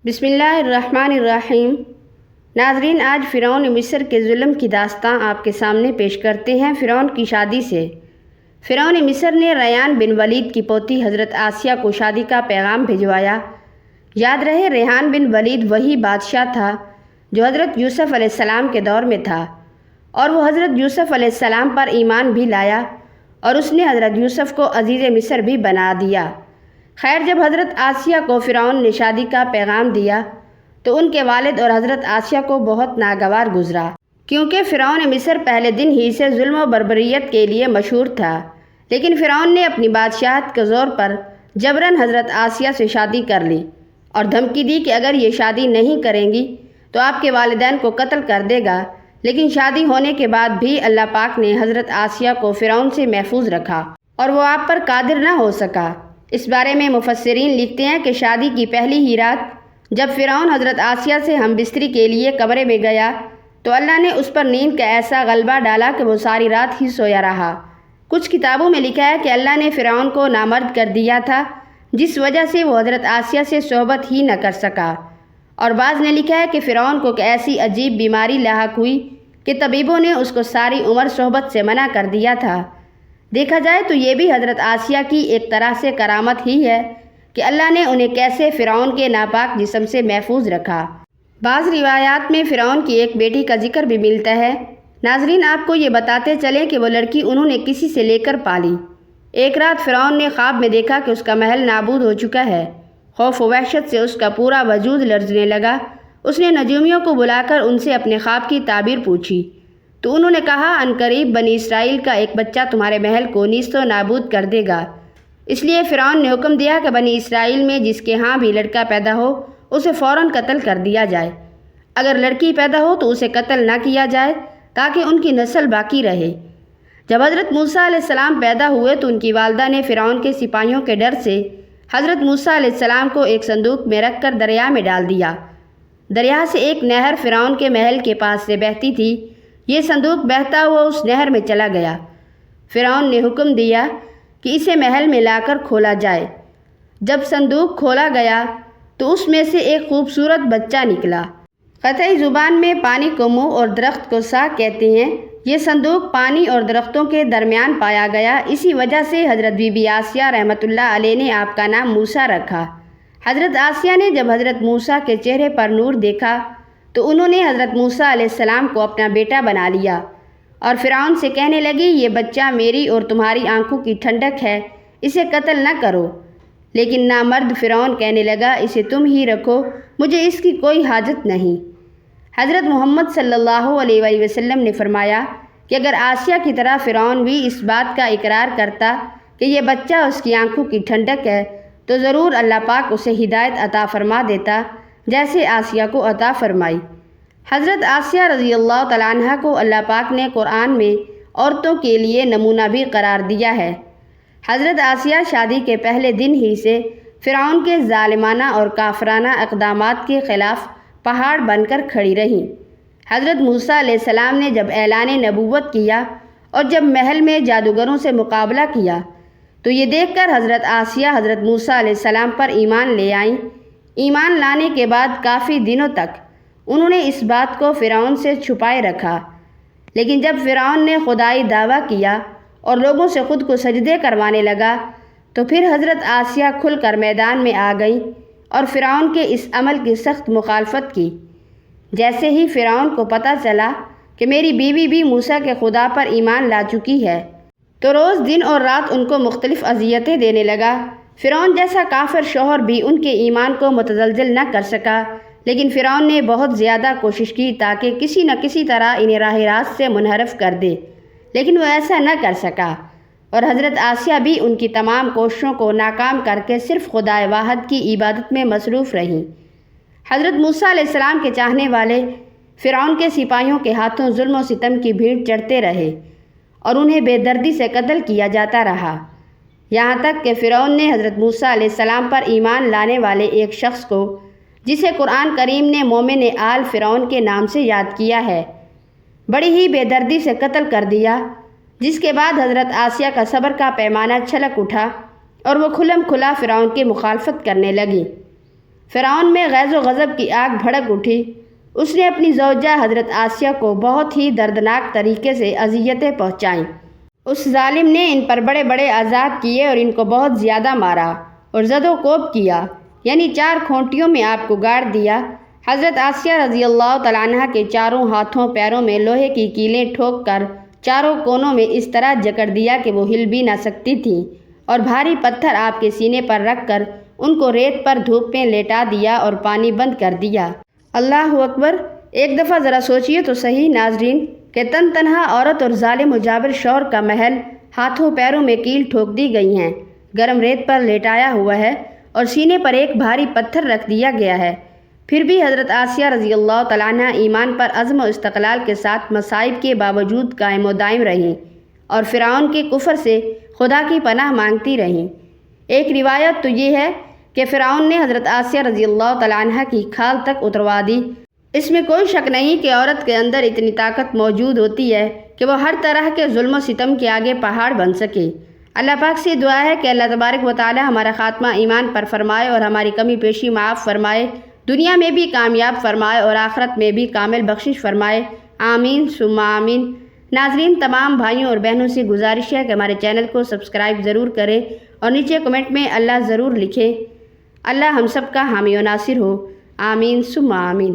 بسم اللہ الرحمن الرحیم۔ ناظرین، آج فرعون مصر کے ظلم کی داستان آپ کے سامنے پیش کرتے ہیں فرعون کی شادی سے۔ فرعون مصر نے ریحان بن ولید کی پوتی حضرت آسیہ کو شادی کا پیغام بھجوایا۔ یاد رہے، ریحان بن ولید وہی بادشاہ تھا جو حضرت یوسف علیہ السلام کے دور میں تھا، اور وہ حضرت یوسف علیہ السلام پر ایمان بھی لایا اور اس نے حضرت یوسف کو عزیز مصر بھی بنا دیا۔ خیر، جب حضرت آسیہ کو فرعون نے شادی کا پیغام دیا تو ان کے والد اور حضرت آسیہ کو بہت ناگوار گزرا، کیونکہ فرعون مصر پہلے دن ہی سے ظلم و بربریت کے لیے مشہور تھا۔ لیکن فرعون نے اپنی بادشاہت کے زور پر جبراً حضرت آسیہ سے شادی کر لی اور دھمکی دی کہ اگر یہ شادی نہیں کریں گی تو آپ کے والدین کو قتل کر دے گا۔ لیکن شادی ہونے کے بعد بھی اللہ پاک نے حضرت آسیہ کو فرعون سے محفوظ رکھا اور وہ آپ پر قادر نہ ہو سکا۔ اس بارے میں مفسرین لکھتے ہیں کہ شادی کی پہلی ہی رات جب فرعون حضرت آسیہ سے ہم بستری کے لیے کمرے میں گیا تو اللہ نے اس پر نیند کا ایسا غلبہ ڈالا کہ وہ ساری رات ہی سویا رہا۔ کچھ کتابوں میں لکھا ہے کہ اللہ نے فرعون کو نامرد کر دیا تھا، جس وجہ سے وہ حضرت آسیہ سے صحبت ہی نہ کر سکا، اور بعض نے لکھا ہے کہ فرعون کو ایسی عجیب بیماری لاحق ہوئی کہ طبیبوں نے اس کو ساری عمر صحبت سے منع کر دیا تھا۔ دیکھا جائے تو یہ بھی حضرت آسیہ کی ایک طرح سے کرامت ہی ہے کہ اللہ نے انہیں کیسے فرعون کے ناپاک جسم سے محفوظ رکھا۔ بعض روایات میں فرعون کی ایک بیٹی کا ذکر بھی ملتا ہے۔ ناظرین، آپ کو یہ بتاتے چلیں کہ وہ لڑکی انہوں نے کسی سے لے کر پالی۔ ایک رات فرعون نے خواب میں دیکھا کہ اس کا محل نابود ہو چکا ہے۔ خوف و وحشت سے اس کا پورا وجود لرزنے لگا۔ اس نے نجومیوں کو بلا کر ان سے اپنے خواب کی تعبیر پوچھی تو انہوں نے کہا، عنقریب بنی اسرائیل کا ایک بچہ تمہارے محل کو نیست و نابود کر دے گا۔ اس لیے فرعون نے حکم دیا کہ بنی اسرائیل میں جس کے ہاں بھی لڑکا پیدا ہو اسے فوراً قتل کر دیا جائے۔ اگر لڑکی پیدا ہو تو اسے قتل نہ کیا جائے تاکہ ان کی نسل باقی رہے۔ جب حضرت موسیٰ علیہ السلام پیدا ہوئے تو ان کی والدہ نے فرعون کے سپاہیوں کے ڈر سے حضرت موسیٰ علیہ السلام کو ایک صندوق میں رکھ کر دریا میں ڈال دیا۔ دریا سے ایک نہر فرعون کے محل کے پاس سے بہتی تھی۔ یہ صندوق بہتا ہوا اس نہر میں چلا گیا۔ فرعون نے حکم دیا کہ اسے محل میں لا کر کھولا جائے۔ جب صندوق کھولا گیا تو اس میں سے ایک خوبصورت بچہ نکلا۔ قطعی زبان میں پانی کو منہ اور درخت کو ساق کہتے ہیں۔ یہ صندوق پانی اور درختوں کے درمیان پایا گیا۔ اسی وجہ سے حضرت بی بی آسیہ رحمۃ اللہ علیہ نے آپ کا نام موسیٰ رکھا۔ حضرت آسیہ نے جب حضرت موسیٰ کے چہرے پر نور دیکھا تو انہوں نے حضرت موسیٰ علیہ السلام کو اپنا بیٹا بنا لیا اور فرعون سے کہنے لگی، یہ بچہ میری اور تمہاری آنکھوں کی ٹھنڈک ہے، اسے قتل نہ کرو۔ لیکن نامرد فرعون کہنے لگا، اسے تم ہی رکھو، مجھے اس کی کوئی حاجت نہیں۔ حضرت محمد صلی اللہ علیہ وآلہ وسلم نے فرمایا کہ اگر آسیہ کی طرح فرعون بھی اس بات کا اقرار کرتا کہ یہ بچہ اس کی آنکھوں کی ٹھنڈک ہے تو ضرور اللہ پاک اسے ہدایت عطا فرما دیتا جیسے آسیہ کو عطا فرمائی۔ حضرت آسیہ رضی اللہ تعالیٰ عنہ کو اللہ پاک نے قرآن میں عورتوں کے لیے نمونہ بھی قرار دیا ہے۔ حضرت آسیہ شادی کے پہلے دن ہی سے فرعون کے ظالمانہ اور کافرانہ اقدامات کے خلاف پہاڑ بن کر کھڑی رہیں۔ حضرت موسیٰ علیہ السلام نے جب اعلان نبوت کیا اور جب محل میں جادوگروں سے مقابلہ کیا تو یہ دیکھ کر حضرت آسیہ حضرت موسیٰ علیہ السلام پر ایمان لے آئیں۔ ایمان لانے کے بعد کافی دنوں تک انہوں نے اس بات کو فرعون سے چھپائے رکھا، لیکن جب فرعون نے خدائی دعویٰ کیا اور لوگوں سے خود کو سجدے کروانے لگا تو پھر حضرت آسیہ کھل کر میدان میں آ گئیں اور فرعون کے اس عمل کی سخت مخالفت کی۔ جیسے ہی فرعون کو پتہ چلا کہ میری بیوی بھی موسیٰ کے خدا پر ایمان لا چکی ہے تو روز دن اور رات ان کو مختلف اذیتیں دینے لگا۔ فرعون جیسا کافر شوہر بھی ان کے ایمان کو متزلزل نہ کر سکا، لیکن فرعون نے بہت زیادہ کوشش کی تاکہ کسی نہ کسی طرح انہیں راہ راست سے منحرف کر دے، لیکن وہ ایسا نہ کر سکا، اور حضرت آسیہ بھی ان کی تمام کوششوں کو ناکام کر کے صرف خدائے واحد کی عبادت میں مصروف رہیں۔ حضرت موسیٰ علیہ السلام کے چاہنے والے فرعون کے سپاہیوں کے ہاتھوں ظلم و ستم کی بھیڑ چڑھتے رہے اور انہیں بے دردی سے قتل کیا جاتا رہا، یہاں تک کہ فرعون نے حضرت موسیٰ علیہ السلام پر ایمان لانے والے ایک شخص کو، جسے قرآن کریم نے مومن آل فرعون کے نام سے یاد کیا ہے، بڑی ہی بے دردی سے قتل کر دیا، جس کے بعد حضرت آسیہ کا صبر کا پیمانہ چھلک اٹھا اور وہ کھلم کھلا فرعون کی مخالفت کرنے لگی۔ فرعون میں غیظ و غضب کی آگ بھڑک اٹھی۔ اس نے اپنی زوجہ حضرت آسیہ کو بہت ہی دردناک طریقے سے اذیتیں پہنچائیں۔ اس ظالم نے ان پر بڑے بڑے عذاب کیے اور ان کو بہت زیادہ مارا اور زد و کوب کیا، یعنی 4 کھونٹیوں میں آپ کو گاڑ دیا۔ حضرت آسیہ رضی اللہ تعالیٰ عنہ کے چاروں ہاتھوں پیروں میں لوہے کی کیلیں ٹھوک کر چاروں کونوں میں اس طرح جکڑ دیا کہ وہ ہل بھی نہ سکتی تھیں، اور بھاری پتھر آپ کے سینے پر رکھ کر ان کو ریت پر دھوپ میں لیٹا دیا اور پانی بند کر دیا۔ اللہ اکبر! ایک دفعہ ذرا سوچئے تو صحیح ناظرین کہ تن تنہا عورت اور ظالم و جابر شوہر کا محل ہاتھوں پیروں میں کیل ٹھوک دی گئی ہیں، گرم ریت پر لیٹایا ہوا ہے اور سینے پر ایک بھاری پتھر رکھ دیا گیا ہے۔ پھر بھی حضرت آسیہ رضی اللہ تعالیٰ عنہ ایمان پر عزم و استقلال کے ساتھ مصائب کے باوجود قائم و دائم رہیں اور فرعون کے کفر سے خدا کی پناہ مانگتی رہیں۔ ایک روایت تو یہ ہے کہ فرعون نے حضرت آسیہ رضی اللہ تعالیٰ عنہ کی کھال تک اتروا دی۔ اس میں کوئی شک نہیں کہ عورت کے اندر اتنی طاقت موجود ہوتی ہے کہ وہ ہر طرح کے ظلم و ستم کے آگے پہاڑ بن سکے۔ اللہ پاک سے دعا ہے کہ اللہ تبارک و تعالی ہمارا خاتمہ ایمان پر فرمائے اور ہماری کمی پیشی معاف فرمائے، دنیا میں بھی کامیاب فرمائے اور آخرت میں بھی کامل بخشش فرمائے، آمین ثم آمین۔ ناظرین، تمام بھائیوں اور بہنوں سے گزارش ہے کہ ہمارے چینل کو سبسکرائب ضرور کریں اور نیچے کمنٹ میں اللہ ضرور لکھیں۔ اللہ ہم سب کا حامی و ناصر ہو، آمین ثم آمین۔